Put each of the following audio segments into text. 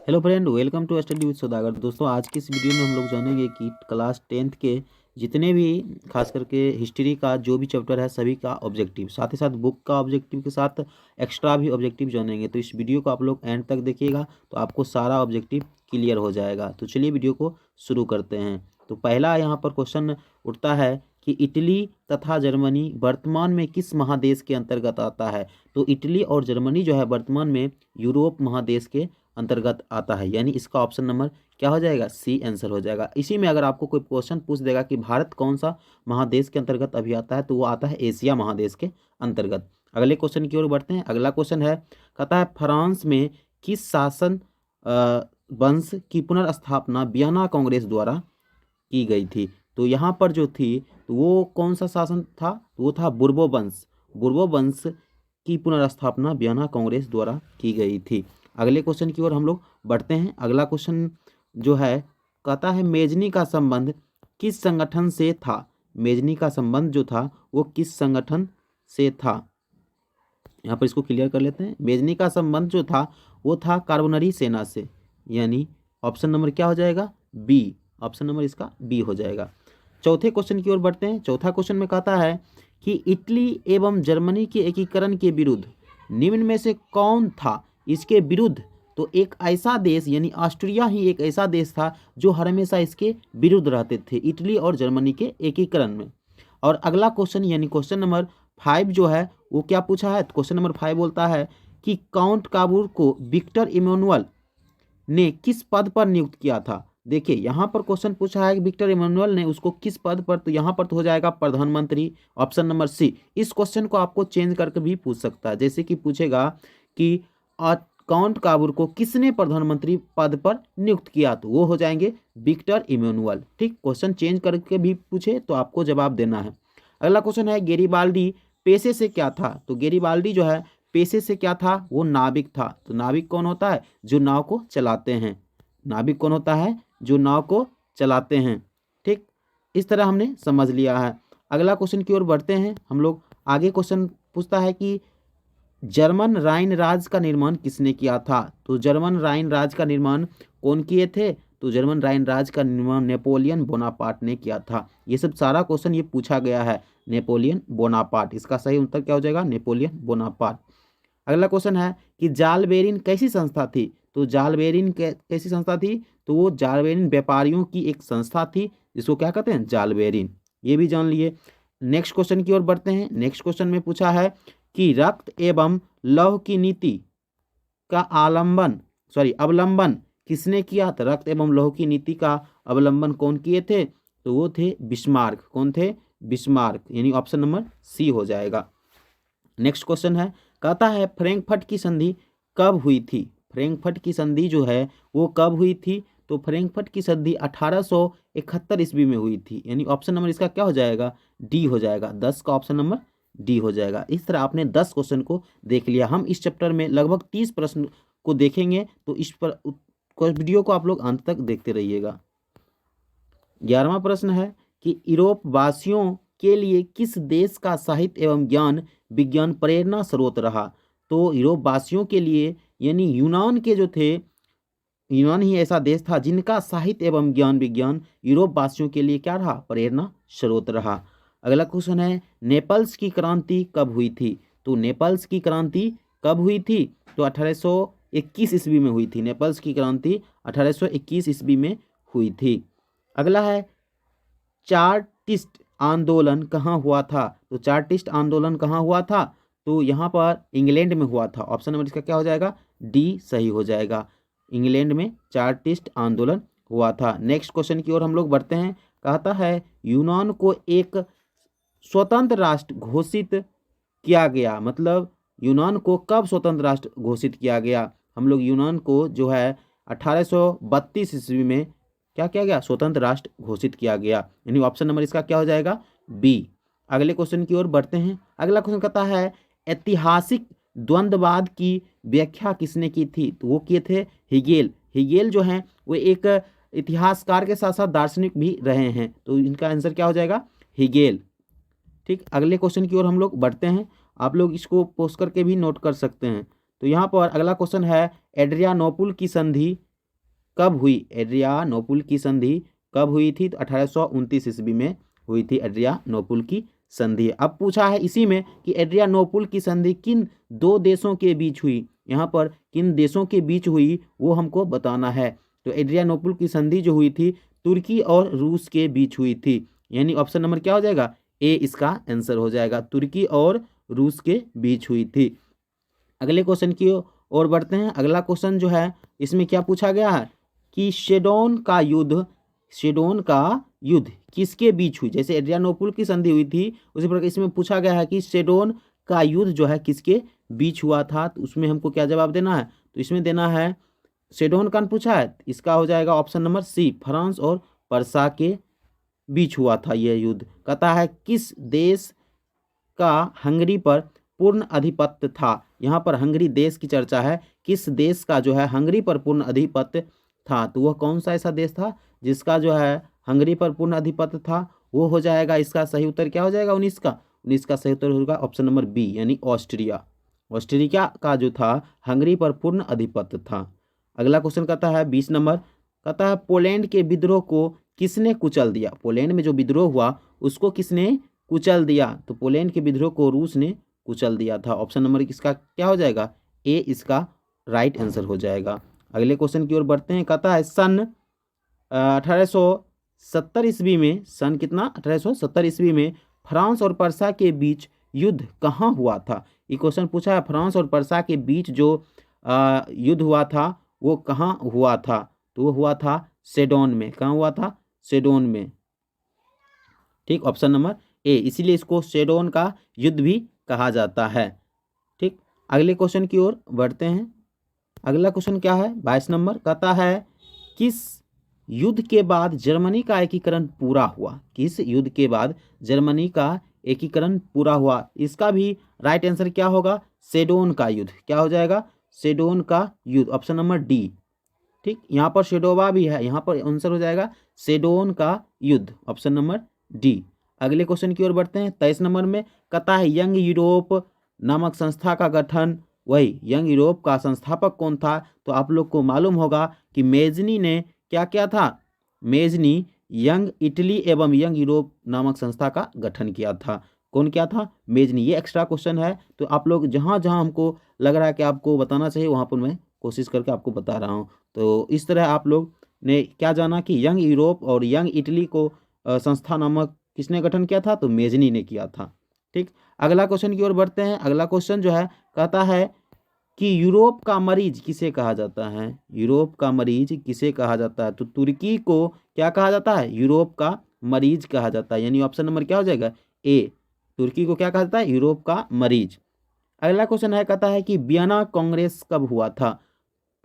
Hello friend, welcome to study with Saudagar. दोस्तों, आज की इस वीडियो में हम लोग जानेंगे कि क्लास 10th के जितने भी खास करके हिस्ट्री का जो भी चैप्टर है सभी का ऑब्जेक्टिव, साथ ही साथ बुक का ऑब्जेक्टिव के साथ एक्स्ट्रा भी ऑब्जेक्टिव जानेंगे। तो इस वीडियो को आप लोग एंड तक देखिएगा तो आपको सारा ऑब्जेक्टिव क्लियर हो जाएगा। तो चलिए वीडियो को शुरू करते हैं। तो पहला यहाँ पर क्वेश्चन उठता है कि इटली तथा जर्मनी वर्तमान में किस महादेश के अंतर्गत आता है। तो इटली और जर्मनी जो है वर्तमान में यूरोप महादेश के अंतर्गत आता है, यानी इसका ऑप्शन नंबर क्या हो जाएगा, सी आंसर हो जाएगा। इसी में अगर आपको कोई क्वेश्चन पूछ देगा कि भारत कौन सा महादेश के अंतर्गत अभी आता है, तो वो आता है एशिया महादेश के अंतर्गत। अगले क्वेश्चन की ओर बढ़ते हैं। अगला क्वेश्चन है, कहता है फ्रांस में किस शासन वंश की पुनर्स्थापना वियना कांग्रेस द्वारा की गई थी। तो यहाँ पर जो थी तो वो कौन सा शासन था, तो वो था बुर्बो वंश। बुर्बो वंश की पुनर्स्थापना वियना कांग्रेस द्वारा की गई थी। अगले क्वेश्चन की ओर हम लोग बढ़ते हैं। अगला क्वेश्चन जो है, कहता है मेजनी का संबंध किस संगठन से था। मेजनी का संबंध जो था वो किस संगठन से था। यहाँ पर इसको क्लियर कर लेते हैं। मेजनी का संबंध जो था वो था कार्बोनरी सेना से, यानी ऑप्शन नंबर क्या हो जाएगा, बी। ऑप्शन नंबर इसका बी हो जाएगा। चौथे क्वेश्चन की ओर बढ़ते हैं। चौथा क्वेश्चन में कहता है कि इटली एवं जर्मनी के एकीकरण के विरुद्ध निम्न में से कौन था। इसके विरुद्ध तो एक ऐसा देश यानी ऑस्ट्रिया ही एक ऐसा देश था जो हमेशा इसके विरुद्ध रहते थे, इटली और जर्मनी के एकीकरण में। और अगला क्वेश्चन यानी क्वेश्चन नंबर 5 जो है वो क्या पूछा है, क्वेश्चन नंबर 5 बोलता है कि काउंट काबूर को विक्टर इमैनुअल ने किस पद पर नियुक्त किया था। देखिए यहाँ पर क्वेश्चन पूछा है कि विक्टर इमैनुअल ने उसको किस पद पर, तो यहाँ पर तो हो जाएगा प्रधानमंत्री, ऑप्शन नंबर सी। इस क्वेश्चन को आपको चेंज करके भी पूछ सकता है, जैसे कि पूछेगा कि काउंट काबूर को किसने प्रधानमंत्री पद पर नियुक्त किया, तो वो हो जाएंगे विक्टर इमैनुअल। ठीक, क्वेश्चन चेंज करके भी पूछे तो आपको जवाब देना है। अगला क्वेश्चन है, गेरिबाल्डी पेशे से क्या था। तो गेरिबाल्डी जो है पेशे से क्या था, वो नाविक था। तो नाविक कौन होता है, जो नाव को चलाते हैं। नाविक कौन होता है, जो नाव को चलाते हैं। ठीक, इस तरह हमने समझ लिया है। अगला क्वेश्चन की ओर बढ़ते हैं हम लोग। आगे क्वेश्चन पूछता है कि जर्मन राइन राज्य का निर्माण किसने किया था। तो जर्मन राइन राज्य का निर्माण कौन किए थे, तो जर्मन राइन राज्य का निर्माण नेपोलियन बोनापार्ट ने किया था। ये सब सारा क्वेश्चन ये पूछा गया है, नेपोलियन बोनापार्ट। इसका सही उत्तर क्या हो जाएगा, नेपोलियन बोनापार्ट। अगला क्वेश्चन है कि जालबेरिन कैसी संस्था थी। तो जालबेरिन कैसी संस्था थी, तो वो जालबेरिन व्यापारियों की एक संस्था थी जिसको क्या कहते हैं, जालबेरिन। ये भी जान लिए। नेक्स्ट क्वेश्चन की ओर बढ़ते हैं। नेक्स्ट क्वेश्चन में पूछा है कि रक्त एवं लौह की नीति का अवलंबन किसने किया था। रक्त एवं लौह की नीति का अवलंबन कौन किए थे, तो वो थे बिस्मार्क। कौन थे, बिस्मार्क, यानी ऑप्शन नंबर सी हो जाएगा। नेक्स्ट क्वेश्चन है, कहता है फ्रैंकफर्ट की संधि कब हुई थी। फ्रैंकफर्ट की संधि जो है वो कब हुई थी, तो फ्रैंकफर्ट की संधि 1871 ईस्वी में हुई थी, यानी ऑप्शन नंबर इसका क्या हो जाएगा, डी हो जाएगा। 10 का ऑप्शन नंबर डी हो जाएगा। इस तरह आपने 10 क्वेश्चन को देख लिया। हम इस चैप्टर में लगभग 30 प्रश्न को देखेंगे, तो इस पर वीडियो को आप लोग अंत तक देखते रहिएगा। 11वां प्रश्न है कि यूरोप वासियों के लिए किस देश का साहित्य एवं ज्ञान विज्ञान प्रेरणा स्रोत रहा। तो यूरोप वासियों के लिए यानी यूनान के जो थे, यूनान ही ऐसा देश था जिनका साहित्य एवं ज्ञान विज्ञान यूरोप वासियों के लिए क्या रहा, प्रेरणा स्रोत रहा। अगला क्वेश्चन है, नेपल्स की क्रांति कब हुई थी। तो नेपल्स की क्रांति कब हुई थी, तो 1821 ईस्वी में हुई थी। नेपल्स की क्रांति 1821 ईस्वी में हुई थी। अगला है, चार्टिस्ट आंदोलन कहाँ हुआ था। तो चार्टिस्ट आंदोलन कहाँ हुआ था, तो यहाँ पर इंग्लैंड में हुआ था। ऑप्शन नंबर इसका क्या हो जाएगा, डी सही हो जाएगा। इंग्लैंड में चार्टिस्ट आंदोलन हुआ था। नेक्स्ट क्वेश्चन की ओर हम लोग बढ़ते हैं। कहता है यूनान को एक स्वतंत्र राष्ट्र घोषित किया गया, मतलब यूनान को कब स्वतंत्र राष्ट्र घोषित किया गया। हम लोग यूनान को जो है 1832 ईस्वी में क्या किया गया, स्वतंत्र राष्ट्र घोषित किया गया, यानी ऑप्शन नंबर इसका क्या हो जाएगा, बी। अगले क्वेश्चन की ओर बढ़ते हैं। अगला क्वेश्चन कहता है ऐतिहासिक द्वंद्ववाद की व्याख्या किसने की थी। तो वो किए थे हेगेल। हेगेल जो हैं वो एक इतिहासकार के साथ साथ दार्शनिक भी रहे हैं, तो इनका आंसर क्या हो जाएगा, हेगेल। ठीक, अगले क्वेश्चन की ओर हम लोग बढ़ते हैं। आप लोग इसको पोस्ट करके भी नोट कर सकते हैं। तो यहाँ पर अगला क्वेश्चन है, एड्रियानोपुल की संधि कब हुई? एड्रियानोपुल की संधि कब हुई थी? तो 1829 ईस्वी में हुई थी एड्रियानोपुल की संधि। अब पूछा है इसी में कि एड्रियानोपुल की संधि किन दो देशों के बीच हुई? यहाँ पर किन देशों के बीच हुई वो हमको बताना है। तो एड्रियानोपुल की संधि जो हुई थी तुर्की और रूस के बीच हुई थी, यानी ऑप्शन नंबर क्या हो जाएगा? ए इसका आंसर हो जाएगा, तुर्की और रूस के बीच हुई थी। अगले क्वेश्चन की ओर बढ़ते हैं। अगला क्वेश्चन जो है इसमें क्या पूछा गया है कि शेडोन का युद्ध किसके बीच हुई? जैसे एड्रियानोपुल की संधि हुई थी उसी प्रकार इसमें पूछा गया है कि शेडोन का युद्ध जो है किसके बीच हुआ था, तो उसमें हमको क्या जवाब देना है? तो इसमें देना है शेडोन का पूछा है, इसका हो जाएगा ऑप्शन नंबर सी, फ्रांस और पर्सा के बीच हुआ था यह युद्ध। कहता है किस देश का हंगरी पर पूर्ण अधिपत्य था? यहाँ पर हंगरी देश की चर्चा है, किस देश का जो है हंगरी पर पूर्ण अधिपत्य था, तो वह कौन सा ऐसा देश था जिसका जो है हंगरी पर पूर्ण अधिपत्य था? वो हो जाएगा, इसका सही उत्तर क्या हो जाएगा? 19 का सही उत्तर होगा ऑप्शन नंबर बी, यानी ऑस्ट्रिया। ऑस्ट्रिया का जो था हंगरी पर पूर्ण अधिपत्य था। अगला क्वेश्चन कहता है 20 नंबर, कहता है पोलैंड के विद्रोह को किसने कुचल दिया? पोलैंड में जो विद्रोह हुआ उसको किसने कुचल दिया? तो पोलैंड के विद्रोह को रूस ने कुचल दिया था। ऑप्शन नंबर इसका क्या हो जाएगा? ए इसका राइट आंसर हो जाएगा। अगले क्वेश्चन की ओर बढ़ते हैं। कहता है सन 1870 ईस्वी में, सन कितना? 1870 ईस्वी में फ्रांस और पर्सा के बीच युद्ध कहाँ हुआ था? ये क्वेश्चन पूछा है, फ्रांस और पर्सा के बीच जो युद्ध हुआ था वो कहाँ हुआ था? तो वो हुआ था सेडोन में। कहाँ हुआ था? सेडोन में। ठीक, ऑप्शन नंबर ए, इसीलिए इसको सेडोन का युद्ध भी कहा जाता है। ठीक, अगले क्वेश्चन की ओर बढ़ते हैं। अगला क्वेश्चन क्या है? 22 नंबर, कहता है किस युद्ध के बाद जर्मनी का एकीकरण पूरा हुआ? किस युद्ध के बाद जर्मनी का एकीकरण पूरा हुआ? इसका भी राइट आंसर क्या होगा? सेडोन का युद्ध। क्या हो जाएगा? सेडोन का युद्ध, ऑप्शन नंबर डी। ठीक, यहाँ पर शेडोवा भी है, यहाँ पर आंसर हो जाएगा सेडोन का युद्ध, ऑप्शन नंबर डी। अगले क्वेश्चन की ओर बढ़ते हैं। 23 नंबर में कहता है यंग यूरोप नामक संस्था का गठन, वही यंग यूरोप का संस्थापक कौन था? तो आप लोग को मालूम होगा कि मेजनी ने क्या किया था? मेजनी यंग इटली एवं यंग यूरोप नामक संस्था का गठन किया था। कौन किया था? मेजनी। ये एक्स्ट्रा क्वेश्चन है, तो आप लोग जहाँ जहाँ हमको लग रहा है कि आपको बताना चाहिए वहाँ पर मैं कोशिश करके आपको बता रहा हूँ। तो इस तरह आप लोग ने क्या जाना कि यंग यूरोप और यंग इटली को संस्था नामक किसने गठन किया था? तो मेजनी ने किया था। ठीक, अगला क्वेश्चन की ओर बढ़ते हैं। अगला क्वेश्चन जो है कहता है कि यूरोप का मरीज किसे कहा जाता है? यूरोप का मरीज किसे कहा जाता है? तो तुर्की को क्या कहा जाता है? यूरोप का मरीज कहा जाता है, यानी ऑप्शन नंबर क्या हो जाएगा? ए, तुर्की को क्या कहा जाता है? यूरोप का मरीज। अगला क्वेश्चन है, कहता है कि वियना कांग्रेस कब हुआ था?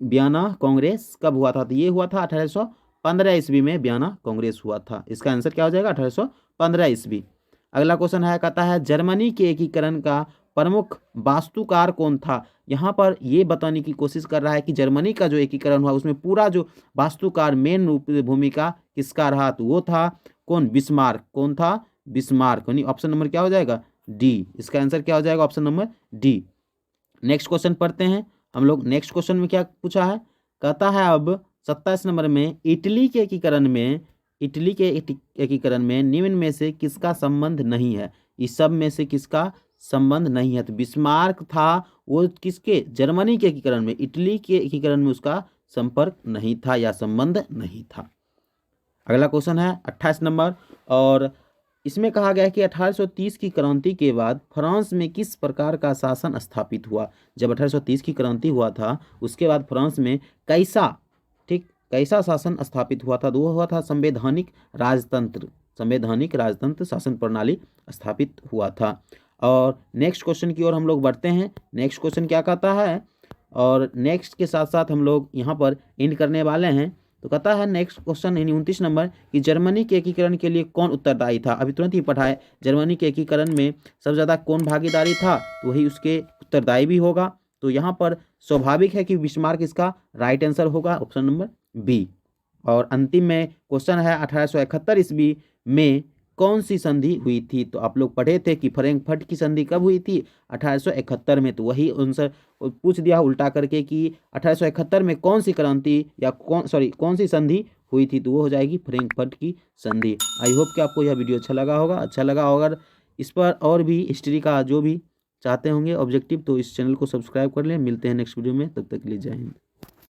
वियना कांग्रेस कब हुआ था? तो ये हुआ था 1815 ईस्वी में वियना कांग्रेस हुआ था। इसका आंसर क्या हो जाएगा? 1815 ईस्वी। अगला क्वेश्चन है, कहता है जर्मनी के एकीकरण का प्रमुख वास्तुकार कौन था? यहाँ पर ये बताने की कोशिश कर रहा है कि जर्मनी का जो एकीकरण हुआ उसमें पूरा जो वास्तुकार मेन रूप भूमिका किसका रहा? तो वो था कौन? बिस्मार्क। कौन था? बिस्मार्क, यानी ऑप्शन नंबर क्या हो जाएगा? डी। इसका आंसर क्या हो जाएगा? Option number D. Next question पढ़ते हैं हम लोग। नेक्स्ट क्वेश्चन में क्या पूछा है? कहता है अब 27 नंबर में इटली के एकीकरण में निम्न में से किसका संबंध नहीं है? इस सब में से किसका संबंध नहीं है? तो बिस्मार्क था, वो किसके? जर्मनी के एकीकरण में। इटली के एकीकरण में उसका संपर्क नहीं था या संबंध नहीं था। अगला क्वेश्चन है 28 नंबर, और इसमें कहा गया है कि 1830 की क्रांति के बाद फ्रांस में किस प्रकार का शासन स्थापित हुआ? जब 1830 की क्रांति हुआ था उसके बाद फ्रांस में कैसा शासन स्थापित हुआ था? तो वो हुआ था संवैधानिक राजतंत्र शासन प्रणाली स्थापित हुआ था। और नेक्स्ट क्वेश्चन की ओर हम लोग बढ़ते हैं। नेक्स्ट क्वेश्चन क्या कहता है, और नेक्स्ट के साथ साथ हम लोग यहाँ पर एंड करने वाले हैं। तो कहता है नेक्स्ट क्वेश्चन 29 नंबर कि जर्मनी के एकीकरण के लिए कौन उत्तरदायी था? अभी तुरंत ही पढ़ा है, जर्मनी के एकीकरण में सबसे ज़्यादा कौन भागीदारी था? तो वही उसके उत्तरदायी भी होगा। तो यहाँ पर स्वाभाविक है कि बिस्मार्क इसका राइट आंसर होगा, ऑप्शन नंबर बी। और अंतिम में क्वेश्चन है 1871 ईस्वी में कौन सी संधि हुई थी? तो आप लोग पढ़े थे कि फ्रैंकफर्ट की संधि कब हुई थी? 1871 में। तो वही आंसर पूछ दिया उल्टा करके कि 1871 में कौन सी क्रांति या कौन सी संधि हुई थी? तो वो हो जाएगी फ्रैंकफर्ट की संधि। आई होप कि आपको यह वीडियो अच्छा लगा होगा। अच्छा लगा होगा, अगर इस पर और भी हिस्ट्री का जो भी चाहते होंगे ऑब्जेक्टिव, तो इस चैनल को सब्सक्राइब कर लें। मिलते हैं नेक्स्ट वीडियो में, तब तक के लिए जय हिंद।